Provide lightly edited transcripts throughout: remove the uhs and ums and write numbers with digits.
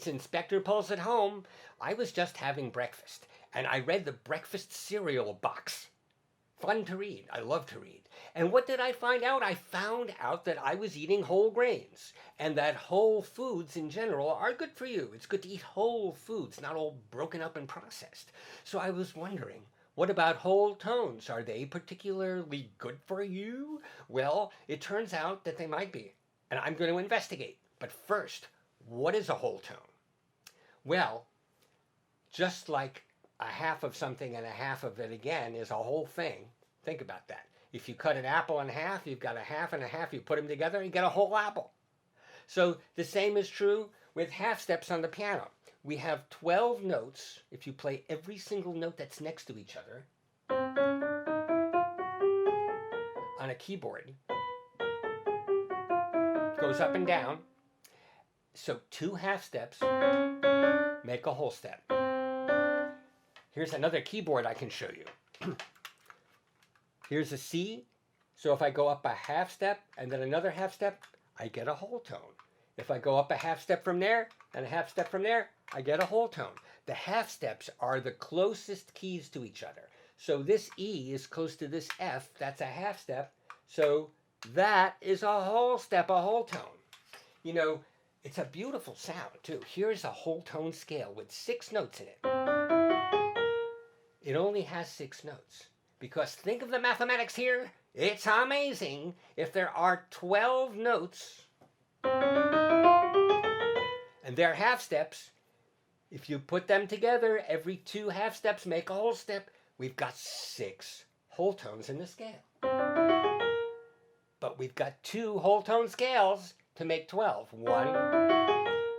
it's Inspector Pulse at home. I was just having breakfast, and I read the breakfast cereal box. Fun to read. I love to read. And what did I find out? I found out that I was eating whole grains, and that whole foods in general are good for you. It's good to eat whole foods, not all broken up and processed. So I was wondering, what about whole tones? Are they particularly good for you? Well, it turns out that they might be, and I'm going to investigate. But first, what is a whole tone? Well, just like a half of something and a half of it again is a whole thing. Think about that. If you cut an apple in half, you've got a half and a half. You put them together, you get a whole apple. So the same is true with half steps on the piano. We have 12 notes. If you play every single note that's next to each other on a keyboard, it goes up and down. So 2 half steps make a whole step. Here's another keyboard I can show you. Here's a C. So if I go up a half step and then another half step, I get a whole tone. If I go up a half step from there and a half step from there, I get a whole tone. The half steps are the closest keys to each other. So this E is close to this F. That's a half step. So that is a whole step, a whole tone. You know, it's a beautiful sound too. Here's a whole tone scale with 6 notes in it. It only has 6 notes. Because think of the mathematics here. It's amazing. If there are 12 notes and they're half steps, if you put them together, every 2 half steps make a whole step. We've got 6 whole tones in the scale. But we've got 2 whole tone scales to make 12. 1,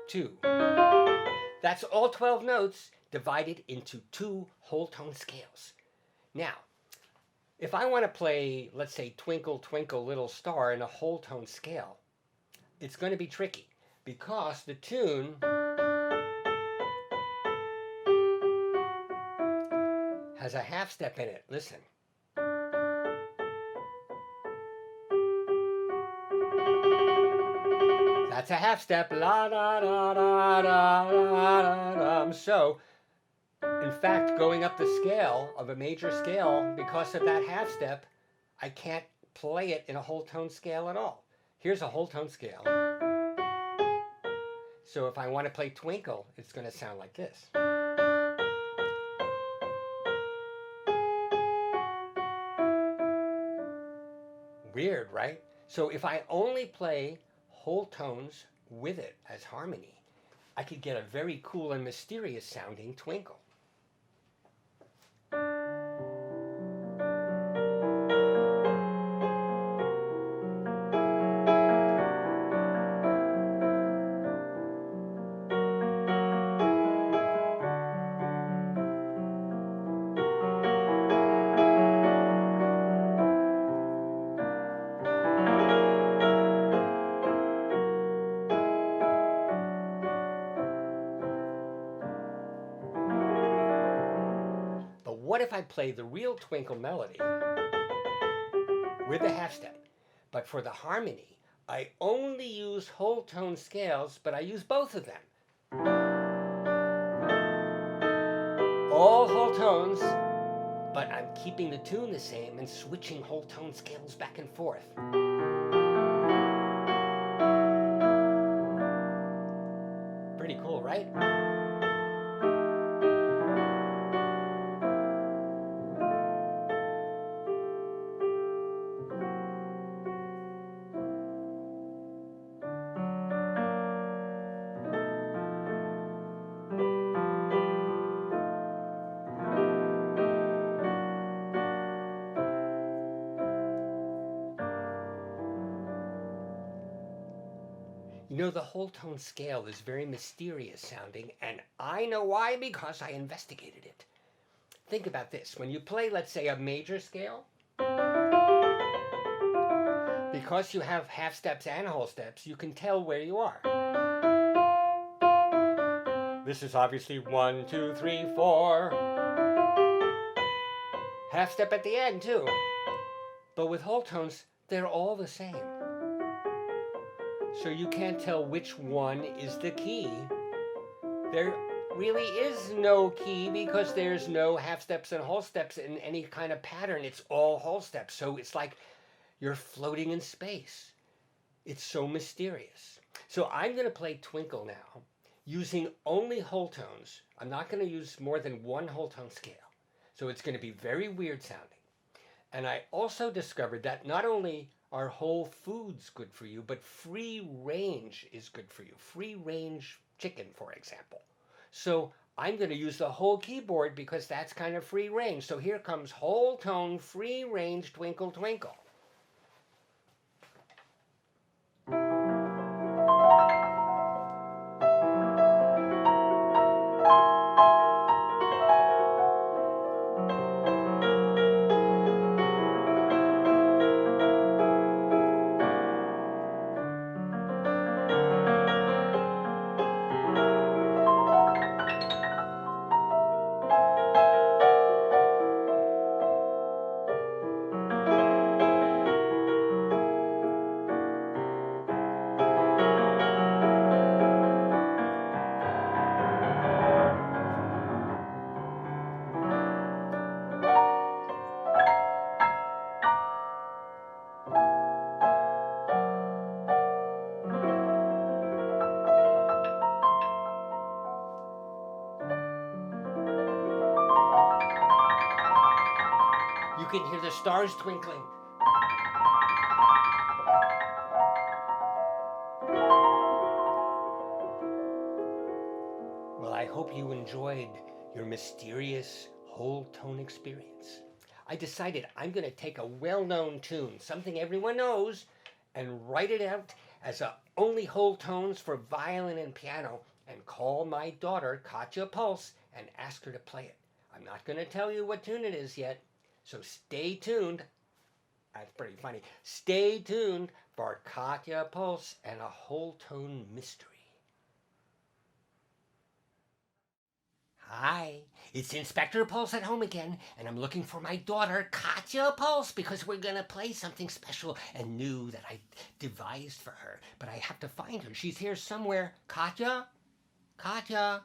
2. That's all 12 notes divided into 2 whole tone scales. Now, if I want to play, let's say, Twinkle, Twinkle, Little Star in a whole tone scale, it's going to be tricky because the tune has a half step in it. Listen. That's a half step. La da da da da da da. So, in fact, going up the scale of a major scale, because of that half step, I can't play it in a whole tone scale at all. Here's a whole tone scale. So if I want to play Twinkle, it's going to sound like this. Weird, right? So if I only play whole tones with it as harmony, I could get a very cool and mysterious sounding Twinkle. What if I play the real Twinkle melody with the half step? But for the harmony, I only use whole tone scales, but I use both of them. All whole tones, but I'm keeping the tune the same and switching whole tone scales back and forth. Pretty cool, right? You know, the whole tone scale is very mysterious sounding, and I know why, because I investigated it. Think about this. When you play, let's say, a major scale, because you have half steps and whole steps, you can tell where you are. This is obviously 1, 2, 3, 4. Half step at the end, too. But with whole tones, they're all the same. So you can't tell which one is the key There really is no key because there's no half steps and whole steps in any kind of pattern. It's all whole steps. So it's like you're floating in space. It's so mysterious. So I'm going to play Twinkle now using only whole tones. I'm not going to use more than one whole tone scale. So it's going to be very weird sounding. And I also discovered that not only are whole foods good for you, but free range is good for you. Free range chicken, for example. So I'm going to use the whole keyboard because that's kind of free range. So here comes whole tone, free range, Twinkle, Twinkle. You can hear the stars twinkling. Well, I hope you enjoyed your mysterious whole tone experience. I decided I'm going to take a well-known tune, something everyone knows, and write it out as only whole tones for violin and piano, and call my daughter, Katya Pulse, and ask her to play it. I'm not going to tell you what tune it is yet, so stay tuned. That's pretty funny. Stay tuned for Katya Pulse and a whole tone mystery. Hi, it's Inspector Pulse at home again, and I'm looking for my daughter, Katya Pulse, because we're going to play something special and new that I devised for her. But I have to find her. She's here somewhere. Katya? Katya?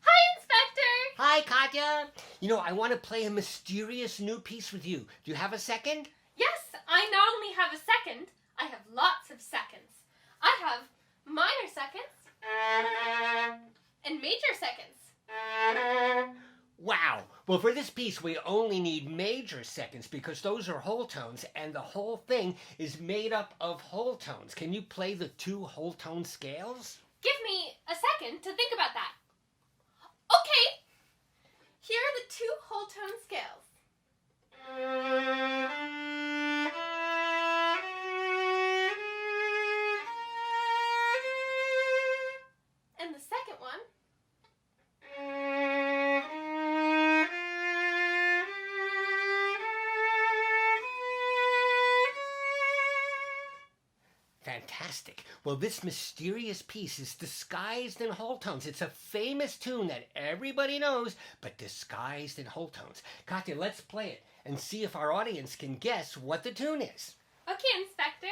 Hi, Inspector! Hi, Katya. You know, I want to play a mysterious new piece with you. Do you have a second? Yes, I not only have a second, I have lots of seconds. I have minor seconds and major seconds. Wow. Well, for this piece, we only need major seconds because those are whole tones, and the whole thing is made up of whole tones. Can you play the two whole tone scales? Give me a second to think about that. Okay, here are the two whole tone scales. And the second one. Fantastic. Well, this mysterious piece is disguised in whole tones. It's a famous tune that everybody knows, but disguised in whole tones. Katya, let's play it and see if our audience can guess what the tune is. Okay, Inspector.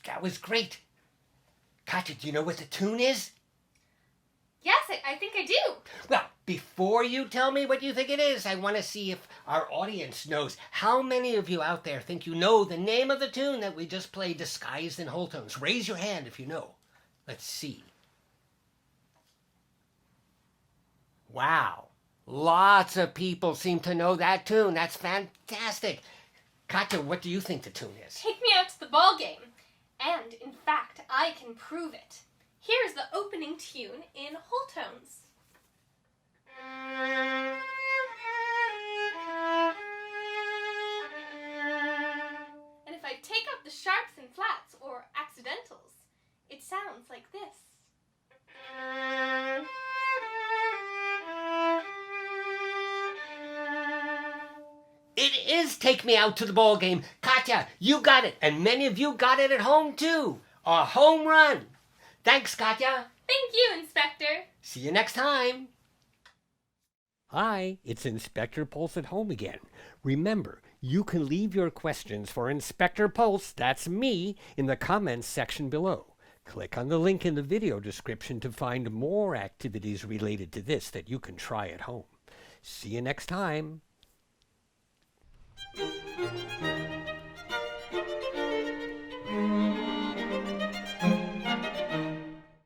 That was great. Katya, do you know what the tune is? Yes, I think I do. Well, before you tell me what you think it is, I want to see if our audience knows. How many of you out there think you know the name of the tune that we just played, disguised in whole tones? Raise your hand if you know. Let's see. Wow. Lots of people seem to know that tune. That's fantastic. Katya, what do you think the tune is? Take me out to the ball game. And, in fact, I can prove it. Here's the opening tune in whole tones. And if I take out the sharps and flats, or accidentals, it sounds like this. It is Take Me Out to the Ball Game. Katya, you got it. And many of you got it at home, too. A home run. Thanks, Katya. Thank you, Inspector. See you next time. Hi, it's Inspector Pulse at home again. Remember, you can leave your questions for Inspector Pulse, that's me, in the comments section below. Click on the link in the video description to find more activities related to this that you can try at home. See you next time.